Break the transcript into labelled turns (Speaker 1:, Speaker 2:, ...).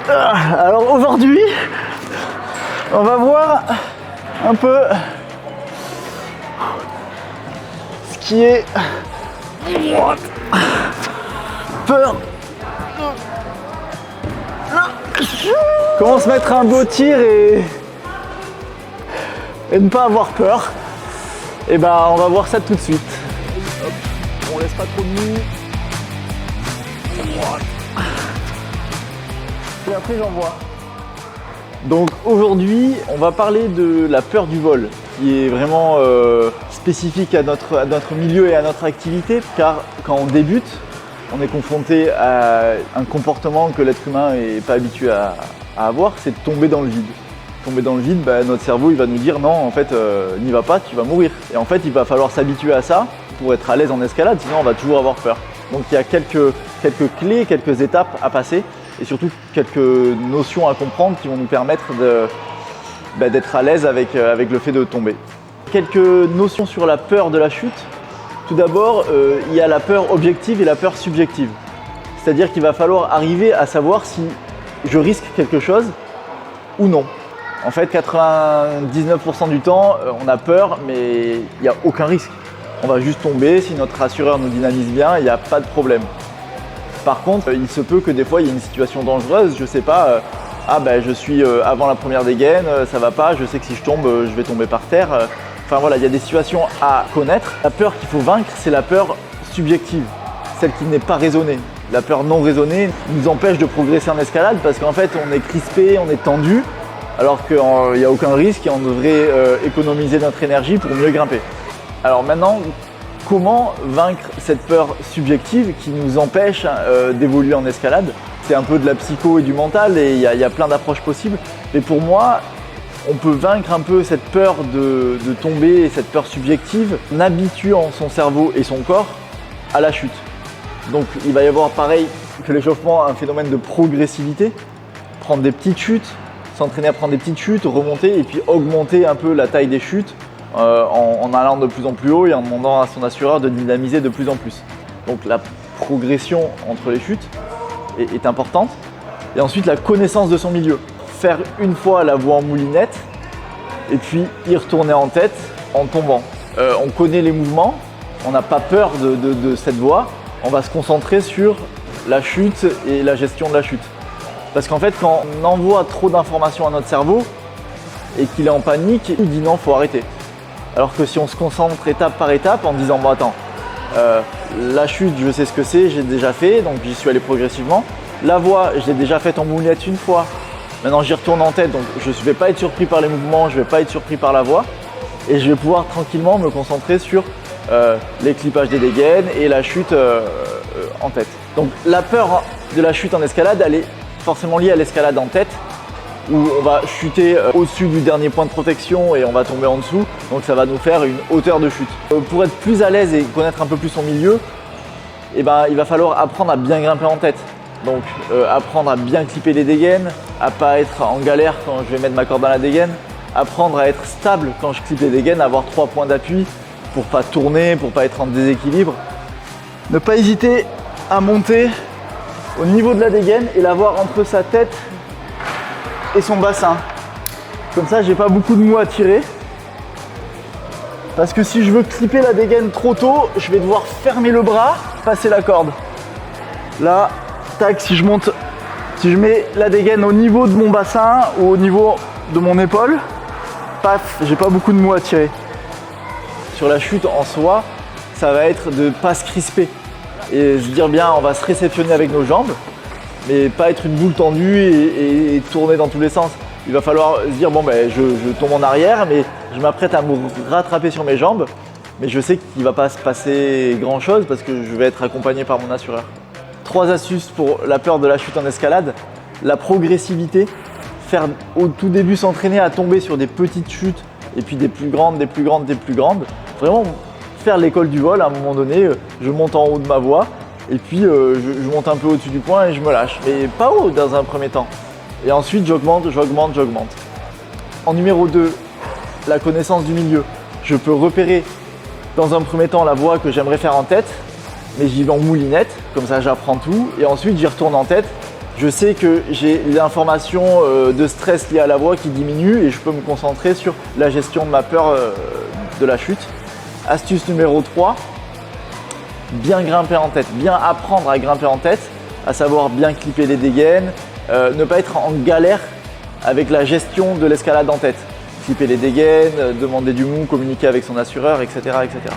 Speaker 1: Alors aujourd'hui, on va voir un peu ce qui est peur. Comment se mettre un beau tir et ne pas avoir peur. Et ben on va voir ça tout de suite. Hop, on laisse pas trop de mou. Et après j'envoie. Donc aujourd'hui on va parler de la peur du vol, qui est vraiment spécifique à notre milieu et à notre activité, car quand on débute, on est confronté à un comportement que l'être humain n'est pas habitué à avoir, c'est de tomber dans le vide. Tomber dans le vide, notre cerveau il va nous dire non, en fait n'y va pas, tu vas mourir. Et en fait il va falloir s'habituer à ça pour être à l'aise en escalade, sinon on va toujours avoir peur. Donc il y a quelques clés, quelques étapes à passer et surtout quelques notions à comprendre qui vont nous permettre d'être à l'aise avec le fait de tomber. Quelques notions sur la peur de la chute. Tout d'abord, il y a la peur objective et la peur subjective. C'est-à-dire qu'il va falloir arriver à savoir si je risque quelque chose ou non. En fait, 99% du temps, on a peur, mais il n'y a aucun risque. On va juste tomber, si notre rassureur nous dynamise bien, il n'y a pas de problème. Par contre, il se peut que des fois, il y ait une situation dangereuse, je ne sais pas, je suis avant la première dégaine, ça va pas, je sais que si je tombe, je vais tomber par terre. Enfin voilà, il y a des situations à connaître. La peur qu'il faut vaincre, c'est la peur subjective, celle qui n'est pas raisonnée. La peur non raisonnée nous empêche de progresser en escalade parce qu'en fait, on est crispé, on est tendu, alors qu'il n'y a aucun risque et on devrait économiser notre énergie pour mieux grimper. Alors maintenant, comment vaincre cette peur subjective qui nous empêche d'évoluer en escalade? C'est un peu de la psycho et du mental et il y a plein d'approches possibles. Mais pour moi, on peut vaincre un peu cette peur de tomber et cette peur subjective en habituant son cerveau et son corps à la chute. Donc il va y avoir pareil que l'échauffement, un phénomène de progressivité, prendre des petites chutes, s'entraîner à prendre des petites chutes, remonter et puis augmenter un peu la taille des chutes en allant de plus en plus haut et en demandant à son assureur de dynamiser de plus en plus. Donc la progression entre les chutes est importante. Et ensuite la connaissance de son milieu. Faire une fois la voie en moulinette et puis y retourner en tête en tombant. On connaît les mouvements, on n'a pas peur de cette voie, on va se concentrer sur la chute et la gestion de la chute. Parce qu'en fait, quand on envoie trop d'informations à notre cerveau et qu'il est en panique, il dit non, faut arrêter. Alors que si on se concentre étape par étape en disant bon attends, la chute je sais ce que c'est, j'ai déjà fait, donc j'y suis allé progressivement. La voie, je l'ai déjà faite en moulinette une fois. Maintenant j'y retourne en tête, donc je ne vais pas être surpris par les mouvements, je ne vais pas être surpris par la voie. Et je vais pouvoir tranquillement me concentrer sur les clippages des dégaines et la chute en tête. Donc la peur de la chute en escalade, elle est forcément liée à l'escalade en tête, où on va chuter au-dessus du dernier point de protection et on va tomber en dessous. Donc ça va nous faire une hauteur de chute. Pour être plus à l'aise et connaître un peu plus son milieu, il va falloir apprendre à bien grimper en tête. Donc apprendre à bien clipper les dégaines, à pas être en galère quand je vais mettre ma corde dans la dégaine, apprendre à être stable quand je clippe les dégaines, avoir 3 points d'appui pour pas tourner, pour pas être en déséquilibre. Ne pas hésiter à monter au niveau de la dégaine et l'avoir entre sa tête et son bassin. Comme ça, j'ai pas beaucoup de mou à tirer. Parce que si je veux clipper la dégaine trop tôt, je vais devoir fermer le bras, passer la corde. Là, tac, si je mets la dégaine au niveau de mon bassin ou au niveau de mon épaule, paf, j'ai pas beaucoup de mou à tirer. Sur la chute en soi, ça va être de pas se crisper et se dire bien, on va se réceptionner avec nos jambes, mais pas être une boule tendue et tourner dans tous les sens. Il va falloir se dire, bon je tombe en arrière, mais je m'apprête à me rattraper sur mes jambes, mais je sais qu'il ne va pas se passer grand chose parce que je vais être accompagné par mon assureur. 3 astuces pour la peur de la chute en escalade. La progressivité, faire au tout début s'entraîner à tomber sur des petites chutes et puis des plus grandes, des plus grandes, des plus grandes. Vraiment faire l'école du vol, à un moment donné, je monte en haut de ma voie et puis je monte un peu au-dessus du point et je me lâche. Mais pas haut dans un premier temps. Et ensuite j'augmente, j'augmente, j'augmente. En numéro 2, la connaissance du milieu. Je peux repérer dans un premier temps la voie que j'aimerais faire en tête, mais j'y vais en moulinette, comme ça j'apprends tout, et ensuite j'y retourne en tête Je sais que j'ai l'information de stress liée à la voix qui diminue et je peux me concentrer sur la gestion de ma peur de la chute. Astuce numéro 3, bien grimper en tête, bien apprendre à grimper en tête, à savoir bien clipper les dégaines, ne pas être en galère avec la gestion de l'escalade en tête. Clipper les dégaines, demander du mou, communiquer avec son assureur, etc., etc.